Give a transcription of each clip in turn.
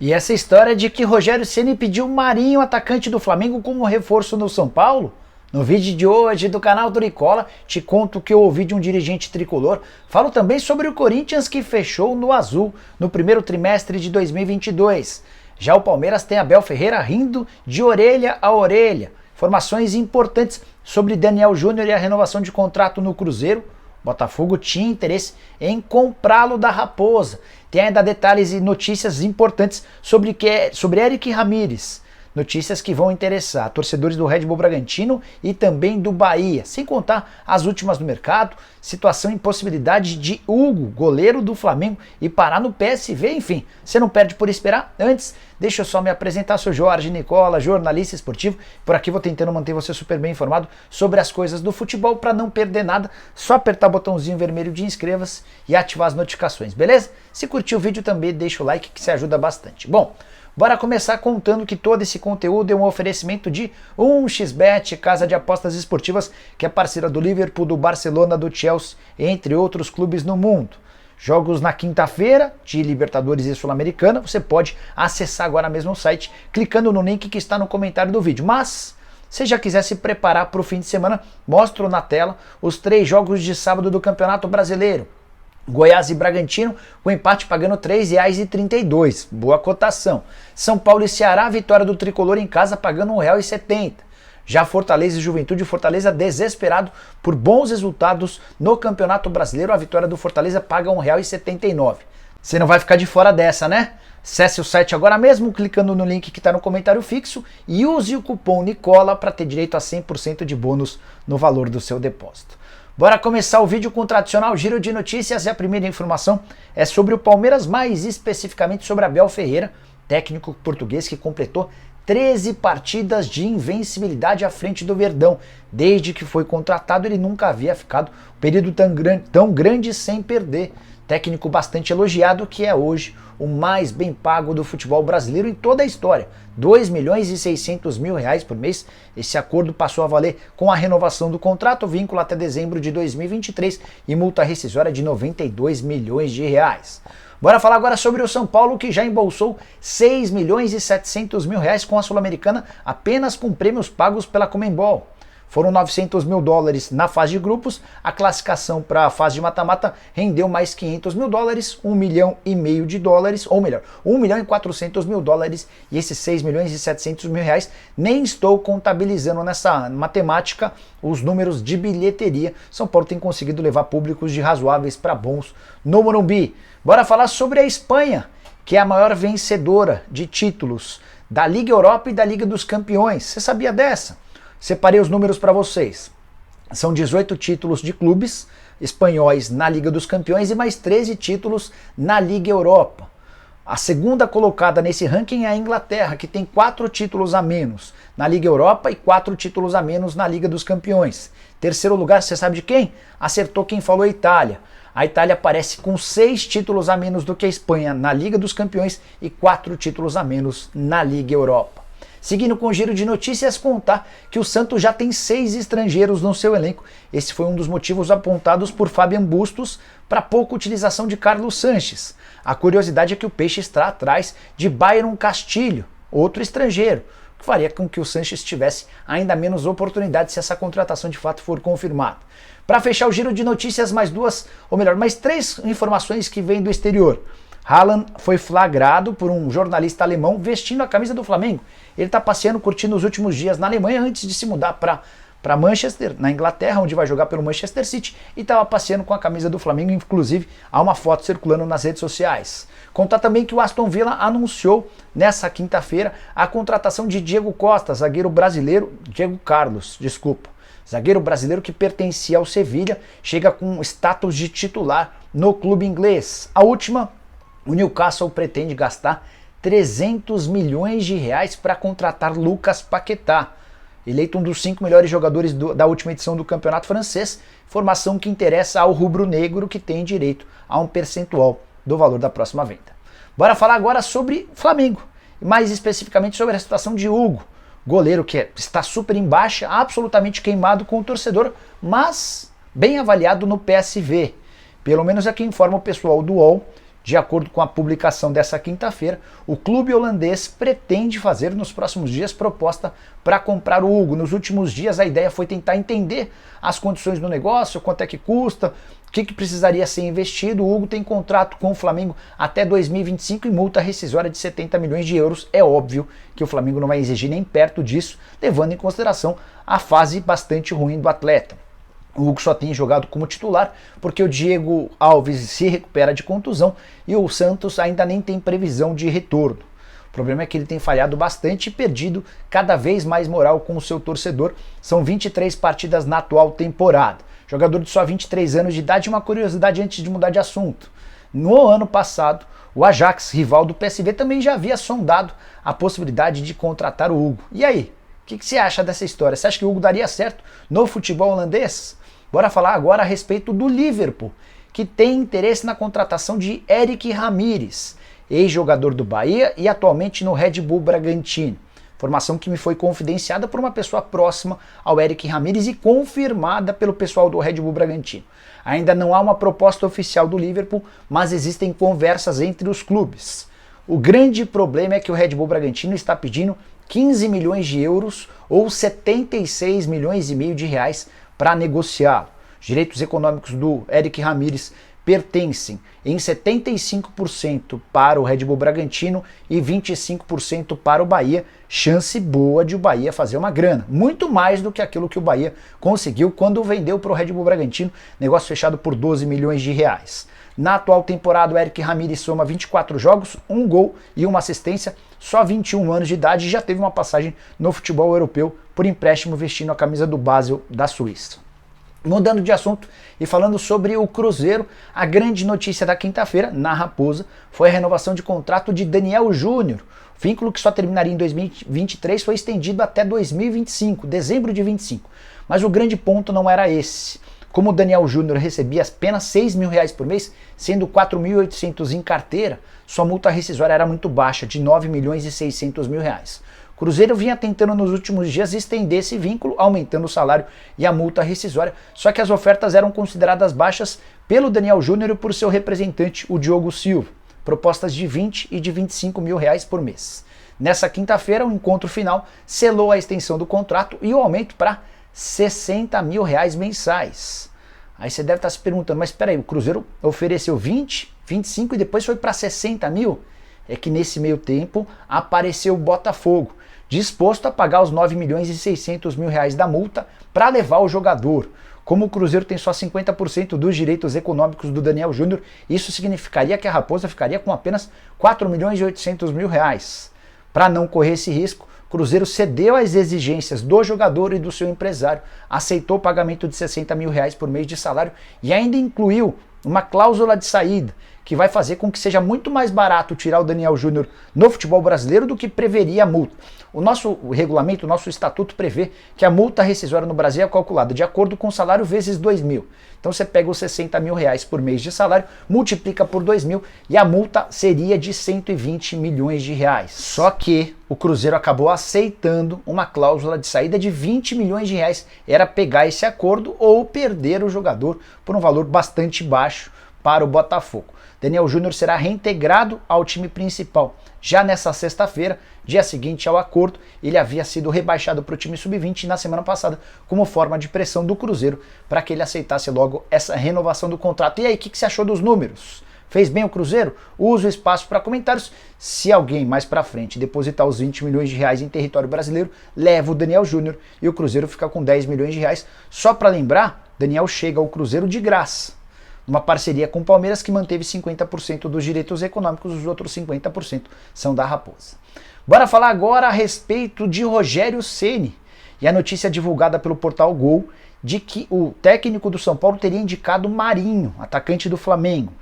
E essa história de que Rogério Ceni pediu Marinho, atacante do Flamengo, como reforço no São Paulo? No vídeo de hoje do canal Doricola, te conto o que eu ouvi de um dirigente tricolor. Falo também sobre o Corinthians que fechou no azul no primeiro trimestre de 2022. Já o Palmeiras tem Abel Ferreira rindo de orelha a orelha. Informações importantes sobre Daniel Júnior e a renovação de contrato no Cruzeiro. Botafogo tinha interesse em comprá-lo da Raposa. Tem ainda detalhes e notícias importantes sobre Eric Ramírez. Notícias que vão interessar torcedores do Red Bull Bragantino e também do Bahia. Sem contar as últimas do mercado, situação e possibilidade de Hugo, goleiro do Flamengo, e parar no PSV. Enfim, você não perde por esperar. Antes, deixa eu só me apresentar. Sou Jorge Nicola, jornalista esportivo. Por aqui vou tentando manter você super bem informado sobre as coisas do futebol. Para não perder nada, só apertar o botãozinho vermelho de inscreva-se e ativar as notificações, beleza? Se curtiu o vídeo também deixa o like que se ajuda bastante. Bom, bora começar contando que todo esse conteúdo é um oferecimento de 1xBet, casa de apostas esportivas que é parceira do Liverpool, do Barcelona, do Chelsea, entre outros clubes no mundo. Jogos na quinta-feira de Libertadores e Sul-Americana, você pode acessar agora mesmo o site, clicando no link que está no comentário do vídeo. Mas, se já quiser se preparar para o fim de semana, mostro na tela os 3 jogos de sábado do Campeonato Brasileiro. Goiás e Bragantino, com empate pagando R$ 3,32, boa cotação. São Paulo e Ceará, vitória do Tricolor em casa pagando R$ 1,70. Já Fortaleza e Juventude, Fortaleza desesperado por bons resultados no Campeonato Brasileiro, a vitória do Fortaleza paga R$ 1,79. Você não vai ficar de fora dessa, né? Acesse o site agora mesmo, clicando no link que está no comentário fixo e use o cupom Nicola para ter direito a 100% de bônus no valor do seu depósito. Bora começar o vídeo com o tradicional giro de notícias e a primeira informação é sobre o Palmeiras, mais especificamente sobre Abel Ferreira, técnico português que completou 13 partidas de invencibilidade à frente do Verdão. Desde que foi contratado ele nunca havia ficado um período tão grande sem perder. Técnico bastante elogiado que é hoje o mais bem pago do futebol brasileiro em toda a história. R$ 2.600.000 por mês. Esse acordo passou a valer com a renovação do contrato, vínculo até dezembro de 2023 e multa rescisória de R$ 92 milhões. Bora falar agora sobre o São Paulo, que já embolsou R$ 6.700.000 com a Sul-Americana apenas com prêmios pagos pela Conmebol. Foram $900 mil na fase de grupos, a classificação para a fase de mata-mata rendeu mais $500 mil, $1,5 milhão, ou melhor, $1.400.000, e esses R$ 6.700.000 nem estou contabilizando nessa matemática os números de bilheteria. São Paulo tem conseguido levar públicos de razoáveis para bons no Morumbi. Bora falar sobre a Espanha, que é a maior vencedora de títulos da Liga Europa e da Liga dos Campeões. Você sabia dessa? Separei os números para vocês. São 18 títulos de clubes espanhóis na Liga dos Campeões e mais 13 títulos na Liga Europa. A segunda colocada nesse ranking é a Inglaterra, que tem 4 títulos a menos na Liga Europa e 4 títulos a menos na Liga dos Campeões. Terceiro lugar, você sabe de quem? Acertou quem falou, a Itália. A Itália aparece com 6 títulos a menos do que a Espanha na Liga dos Campeões e 4 títulos a menos na Liga Europa. Seguindo com o giro de notícias, contar que o Santos já tem 6 estrangeiros no seu elenco. Esse foi um dos motivos apontados por Fabian Bustos para a pouca utilização de Carlos Sanches. A curiosidade é que o Peixe está atrás de Byron Castilho, outro estrangeiro, que faria com que o Sanches tivesse ainda menos oportunidade se essa contratação de fato for confirmada. Para fechar o giro de notícias, mais 3 informações que vêm do exterior. Haaland foi flagrado por um jornalista alemão vestindo a camisa do Flamengo. Ele está passeando, curtindo os últimos dias na Alemanha antes de se mudar para Manchester, na Inglaterra, onde vai jogar pelo Manchester City, e estava passeando com a camisa do Flamengo. Inclusive, há uma foto circulando nas redes sociais. Contar também que o Aston Villa anunciou nessa quinta-feira a contratação de Diego Carlos, zagueiro brasileiro que pertencia ao Sevilla, chega com status de titular no clube inglês. A última, o Newcastle pretende gastar R$300 milhões para contratar Lucas Paquetá, eleito um dos 5 melhores jogadores da última edição do campeonato francês, formação que interessa ao rubro-negro, que tem direito a um percentual do valor da próxima venda. Bora falar agora sobre Flamengo, e mais especificamente sobre a situação de Hugo, goleiro que está super em baixa, absolutamente queimado com o torcedor, mas bem avaliado no PSV. Pelo menos é que informa o pessoal do UOL, De acordo com a publicação dessa quinta-feira, o clube holandês pretende fazer nos próximos dias proposta para comprar o Hugo. Nos últimos dias a ideia foi tentar entender as condições do negócio, quanto é que custa, o que precisaria ser investido. O Hugo tem contrato com o Flamengo até 2025 e multa rescisória de 70 milhões de euros. É óbvio que o Flamengo não vai exigir nem perto disso, levando em consideração a fase bastante ruim do atleta. O Hugo só tem jogado como titular porque o Diego Alves se recupera de contusão e o Santos ainda nem tem previsão de retorno. O problema é que ele tem falhado bastante e perdido cada vez mais moral com o seu torcedor. São 23 partidas na atual temporada. Jogador de só 23 anos de idade. Uma curiosidade antes de mudar de assunto. No ano passado, o Ajax, rival do PSV, também já havia sondado a possibilidade de contratar o Hugo. E aí? O que você acha dessa história? Você acha que o Hugo daria certo no futebol holandês? Bora falar agora a respeito do Liverpool, que tem interesse na contratação de Eric Ramírez, ex-jogador do Bahia e atualmente no Red Bull Bragantino. Informação que me foi confidenciada por uma pessoa próxima ao Eric Ramírez e confirmada pelo pessoal do Red Bull Bragantino. Ainda não há uma proposta oficial do Liverpool, mas existem conversas entre os clubes. O grande problema é que o Red Bull Bragantino está pedindo 15 milhões de euros ou 76 milhões e meio de reais para negociá-lo. Os direitos econômicos do Eric Ramírez pertencem em 75% para o Red Bull Bragantino e 25% para o Bahia. Chance boa de o Bahia fazer uma grana, muito mais do que aquilo que o Bahia conseguiu quando vendeu para o Red Bull Bragantino, negócio fechado por 12 milhões de reais. Na atual temporada, o Eric Ramírez soma 24 jogos, 1 gol e 1 assistência, só 21 anos de idade e já teve uma passagem no futebol europeu por empréstimo vestindo a camisa do Basel da Suíça. Mudando de assunto e falando sobre o Cruzeiro, a grande notícia da quinta-feira, na Raposa, foi a renovação de contrato de Daniel Júnior. O vínculo que só terminaria em 2023 foi estendido até 2025, dezembro de 25. Mas o grande ponto não era esse. Como o Daniel Júnior recebia apenas 6 mil reais por mês, sendo 4.800 em carteira, sua multa rescisória era muito baixa, de 9 milhões e 600 mil reais. O Cruzeiro vinha tentando nos últimos dias estender esse vínculo, aumentando o salário e a multa rescisória, só que as ofertas eram consideradas baixas pelo Daniel Júnior e por seu representante, o Diogo Silva, propostas de 20 e de 25 mil reais por mês. Nessa quinta-feira, o encontro final selou a extensão do contrato e o aumento para 60 mil reais mensais. Aí você deve estar se perguntando, mas espera aí, o Cruzeiro ofereceu 20, 25 e depois foi para 60 mil? É que nesse meio tempo apareceu o Botafogo, disposto a pagar os 9 milhões e 600 mil reais da multa para levar o jogador. Como o Cruzeiro tem só 50% dos direitos econômicos do Daniel Júnior, isso significaria que a Raposa ficaria com apenas 4 milhões e 800 mil reais. Para não correr esse risco, o Cruzeiro cedeu às exigências do jogador e do seu empresário, aceitou o pagamento de 60 mil reais por mês de salário e ainda incluiu uma cláusula de saída, que vai fazer com que seja muito mais barato tirar o Daniel Júnior no futebol brasileiro do que preveria a multa. O nosso regulamento, o nosso estatuto prevê que a multa rescisória no Brasil é calculada de acordo com o salário vezes 2 mil. Então você pega os 60 mil reais por mês de salário, multiplica por 2 mil e a multa seria de 120 milhões de reais. Só que o Cruzeiro acabou aceitando uma cláusula de saída de 20 milhões de reais. Era pegar esse acordo ou perder o jogador por um valor bastante baixo para o Botafogo. Daniel Júnior será reintegrado ao time principal. Já nessa sexta-feira, dia seguinte ao acordo, ele havia sido rebaixado para o time sub-20 na semana passada, como forma de pressão do Cruzeiro para que ele aceitasse logo essa renovação do contrato. E aí, o que você achou dos números? Fez bem o Cruzeiro? Usa o espaço para comentários. Se alguém mais para frente depositar os 20 milhões de reais em território brasileiro, leva o Daniel Júnior e o Cruzeiro fica com 10 milhões de reais. Só para lembrar, Daniel chega ao Cruzeiro de graça. Uma parceria com o Palmeiras que manteve 50% dos direitos econômicos, os outros 50% são da Raposa. Bora falar agora a respeito de Rogério Ceni e a notícia divulgada pelo portal Gol de que o técnico do São Paulo teria indicado Marinho, atacante do Flamengo.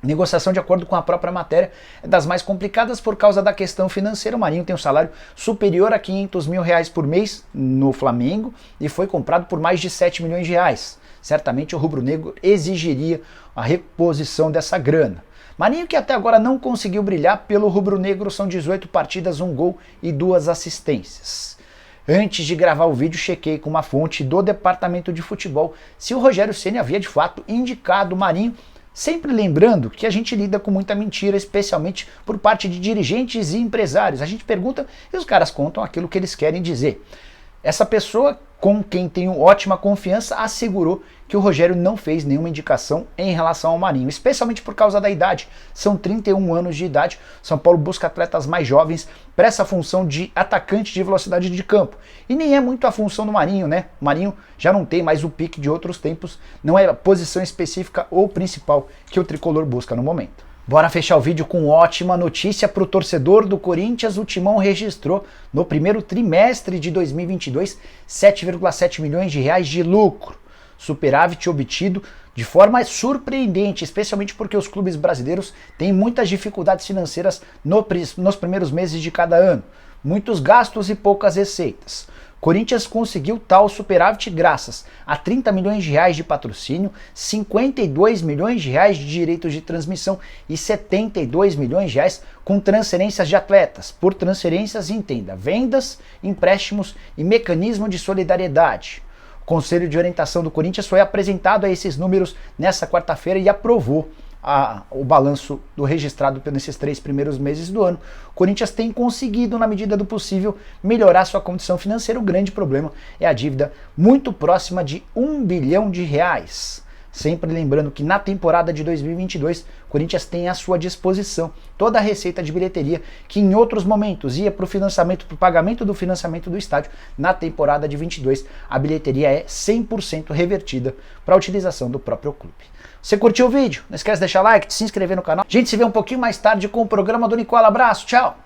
Negociação, de acordo com a própria matéria, é das mais complicadas por causa da questão financeira. O Marinho tem um salário superior a 500 mil reais por mês no Flamengo e foi comprado por mais de 7 milhões de reais. Certamente o rubro-negro exigiria a reposição dessa grana. Marinho, que até agora não conseguiu brilhar pelo rubro-negro, são 18 partidas, 1 gol e 2 assistências. Antes de gravar o vídeo, chequei com uma fonte do departamento de futebol se o Rogério Ceni havia de fato indicado o Marinho Sempre lembrando que a gente lida com muita mentira, especialmente por parte de dirigentes e empresários. A gente pergunta e os caras contam aquilo que eles querem dizer. Essa pessoa, com quem tenho ótima confiança, assegurou que o Rogério não fez nenhuma indicação em relação ao Marinho, especialmente por causa da idade. São 31 anos de idade. São Paulo busca atletas mais jovens para essa função de atacante de velocidade de campo. E nem é muito a função do Marinho, né? O Marinho já não tem mais o pique de outros tempos, não é a posição específica ou principal que o tricolor busca no momento. Bora fechar o vídeo com ótima notícia para o torcedor do Corinthians. O Timão registrou no primeiro trimestre de 2022 7,7 milhões de reais de lucro. Superávit obtido de forma surpreendente, especialmente porque os clubes brasileiros têm muitas dificuldades financeiras nos primeiros meses de cada ano. Muitos gastos e poucas receitas. Corinthians conseguiu tal superávit graças a 30 milhões de reais de patrocínio, 52 milhões de reais de direitos de transmissão e 72 milhões de reais com transferências de atletas. Por transferências, entenda vendas, empréstimos e mecanismo de solidariedade. O Conselho de Orientação do Corinthians foi apresentado a esses números nessa quarta-feira e aprovou o balanço do registrado nesses 3 primeiros meses do ano. O Corinthians tem conseguido, na medida do possível, melhorar sua condição financeira. O grande problema é a dívida muito próxima de 1 bilhão de reais. Sempre lembrando que na temporada de 2022, o Corinthians tem à sua disposição toda a receita de bilheteria que em outros momentos ia para o financiamento, para o pagamento do financiamento do estádio. Na temporada de 22, a bilheteria é 100% revertida para a utilização do próprio clube. Você curtiu o vídeo? Não esquece de deixar like, de se inscrever no canal. A gente se vê um pouquinho mais tarde com o programa do Nicola. Abraço, tchau!